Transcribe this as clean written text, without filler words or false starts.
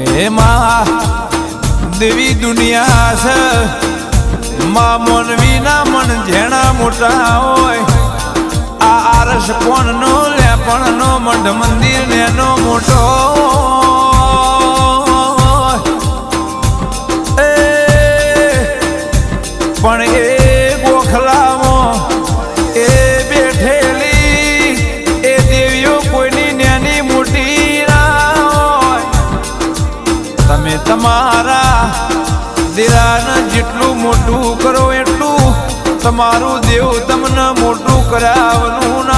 કે માં દેવી દુનિયા છે માં મોનવી ના મન જેણા મોટા હોય આ આરસ કોણ નો લેપણ નો મઢ મંદિર નેનો મોટો પણ એ ગોખલામાં એ બેઠેલી એ દેવીઓ કોઈની નેની મોટી ના હોય તમે તમારા દિરાને જેટલું મોટું કરો એટલું તમારું દેવ તમને મોટું કરાવવાનું